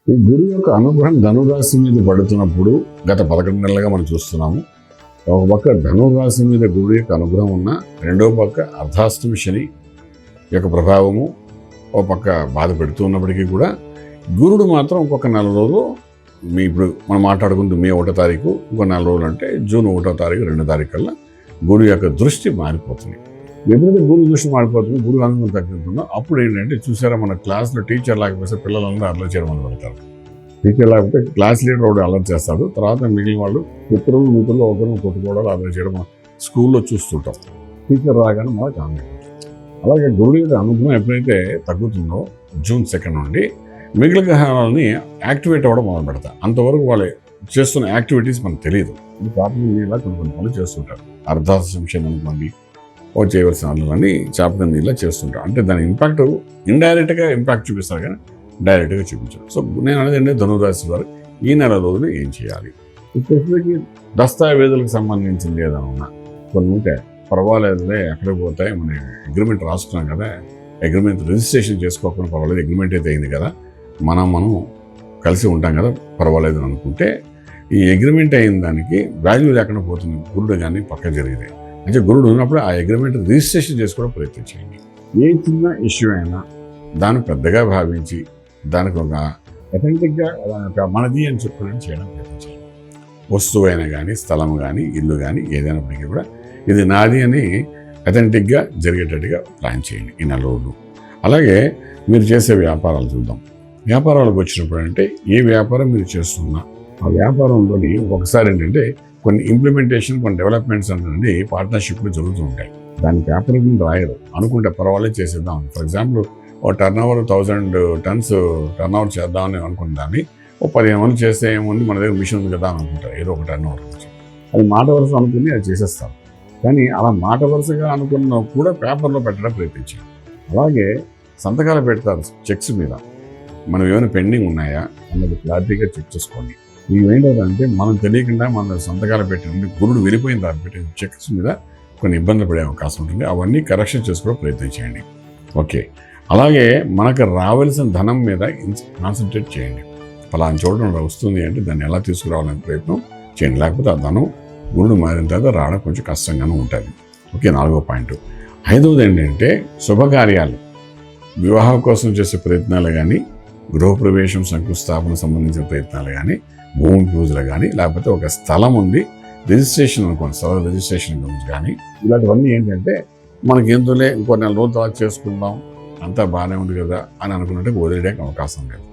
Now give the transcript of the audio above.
ఈ గురు యొక్క అనుగ్రహం ధనురాశి మీద పడుతున్నప్పుడు గత 11 నెలలుగా మనం చూస్తున్నాము. ఒక పక్క ధనురాశి మీద గురు యొక్క అనుగ్రహం ఉన్న, రెండో పక్క అర్ధాష్టమి శని యొక్క ప్రభావము ఒక పక్క బాధ పెడుతూ ఉన్నప్పటికీ కూడా గురుడు మాత్రం ఇంకొక 4 రోజులు ఇప్పుడు మనం మాట్లాడుకుంటూ మే 1వ తారీఖు ఇంకో 4 రోజులు అంటే జూన్ 1వ తారీఖు 2వ తారీఖు కల్లా గురు యొక్క దృష్టి మారిపోతుంది. ఎప్పుడైతే గురు దృష్టి మారిపోతుంది, గురు అనుగ్రహం తగ్గుతుందో అప్పుడు ఏంటంటే చూసారా, మన క్లాస్లో టీచర్ లేకపోతే పిల్లలందరూ అల్లరి చేయడం మొదలు పెడతారు. టీచర్ లేకపోతే క్లాస్ లీడర్ ఒకటి అల్లరి చేస్తాడు, తర్వాత మిగిలిన వాళ్ళు మిత్రులు ఒకరు కొట్టుకోవడాలు అల్లరి చేయడం స్కూల్లో చూస్తుంటాం. టీచర్ రాగానే మనకు ఆనందం. అలాగే గురుడు యొక్క అనుగ్రహం ఎప్పుడైతే తగ్గుతుందో జూన్ 2 నుండి మిగిలిన గ్రహాలని యాక్టివేట్ అవ్వడం మొదలు పెడతారు. అంతవరకు వాళ్ళు చేస్తున్న యాక్టివిటీస్ మనకు తెలియదు. ఇది చాపకం నీళ్ళ కొన్ని పనులు చేస్తుంటారు. అర్ధాశంశం అనుకోండి, ఓ చేయవలసిన వాళ్ళని చాపకం నీళ్ళ చేస్తుంటారు. అంటే దాని ఇంపాక్ట్ ఇండైరెక్ట్గా ఇంపాక్ట్ చూపిస్తారు కానీ డైరెక్ట్గా చూపించారు. సో నేను అనేది ఏంటంటే ధనురాశి వారు ఈ నెల రోజులు ఏం చేయాలి, స్పెసిఫిక్గా దస్తావేజులకు సంబంధించింది ఏదైనా కొన్ని ఉంటే పర్వాలేదులే, ఎక్కడికి పోతాయి, మన అగ్రిమెంట్ రాసుకున్నాం కదా, అగ్రిమెంట్ రిజిస్ట్రేషన్ చేసుకోకుండా పర్వాలేదు, అగ్రిమెంట్ అయితే అయింది కదా, మనం కలిసి ఉంటాం కదా, పర్వాలేదు అని అనుకుంటే ఈ అగ్రిమెంట్ అయిన దానికి వాల్యూ లేకుండా పోతుంది. గురుడు కానీ పక్క జరిగితే అంటే గురుడు ఉన్నప్పుడు ఆ అగ్రిమెంట్ రిజిస్ట్రేషన్ చేసుకోవడం ప్రయత్నం చేయండి. ఏ చిన్న ఇష్యూ అయినా దాన్ని పెద్దగా భావించి దానికి ఒక అథెంటిక్గా మనది అని చెప్పడం చేయడం ప్రయత్నం చేయండి. వస్తువు అయినా కానీ, స్థలం కానీ, ఇల్లు కానీ ఏదైనప్పటికీ కూడా ఇది నాది అని అథెంటిక్గా జరిగేటట్టుగా ప్లాన్ చేయండి ఈ 4 రోజులు. అలాగే మీరు చేసే వ్యాపారాలు చూద్దాం. వ్యాపారాలకు వచ్చినప్పుడు అంటే ఏ వ్యాపారం మీరు చేస్తున్నా ఆ వ్యాపారంలో ఒకసారి ఏంటంటే కొన్ని ఇంప్లిమెంటేషన్, కొన్ని డెవలప్మెంట్స్ అనేది పార్ట్నర్షిప్లు జరుగుతూ ఉంటాయి. దాని పేపర్ మీద రాయరు, అనుకుంటే పర్వాలేదు చేసేద్దాం. ఫర్ ఎగ్జాంపుల్ ఓ turnover 1000 tons turnover చేద్దామని అనుకున్న దాన్ని ఓ 15 మంది చేస్తే ఏముంది, మన దగ్గర మిషన్ ఉంది కదా అని అనుకుంటారు. ఏదో ఒక టర్న్ ఓవర్ నుంచి అది మాట వరుస అనుకుని అది చేసేస్తారు. కానీ అలా మాట వరుసగా అనుకున్న కూడా పేపర్లో పెట్టడం ప్రయత్నించారు. అలాగే సంతకాలు పెడతారు చెక్స్ మీద, మనం ఏమైనా పెండింగ్ ఉన్నాయా అన్నది క్లారిటీగా చెక్ చేసుకోండి. ఇవేంటంటే మనం తెలియకుండా మన సంతకాలు పెట్టిన గురుడు వెళ్ళిపోయిన తర్వాత పెట్టిన చెక్స్ మీద కొన్ని ఇబ్బందులు పడే అవకాశం ఉంటుంది. అవన్నీ కరెక్షన్ చేసుకోవడం ప్రయత్నం చేయండి. ఓకే, అలాగే మనకు రావాల్సిన ధనం మీద కాన్సన్ట్రేట్ చేయండి. ఫలానా చూడడం వస్తుంది అంటే దాన్ని ఎలా తీసుకురావాలనే ప్రయత్నం చేయండి. లేకపోతే ఆ ధనం గురుడు మారిన తర్వాత రావడం కొంచెం కష్టంగానే ఉంటుంది. ఓకే, 4వ పాయింట్. 5వది ఏంటంటే శుభకార్యాలు, వివాహం కోసం చేసే ప్రయత్నాలు కానీ, గృహప్రవేశం, శంకుస్థాపన సంబంధించిన ప్రయత్నాలు కానీ, భూమి పూజలు కానీ, లేకపోతే ఒక స్థలం ఉంది రిజిస్ట్రేషన్ అనుకోండి, స్థలం రిజిస్ట్రేషన్ గురించి కానీ, ఇలాంటివన్నీ ఏంటంటే మనకి ఎందులే ఇంకో 4 రోజుల తర్వాత చేసుకుందాం, అంతా బాగానే ఉంది కదా అని అనుకున్నట్టు వదిలేయడానికి అవకాశం లేదు.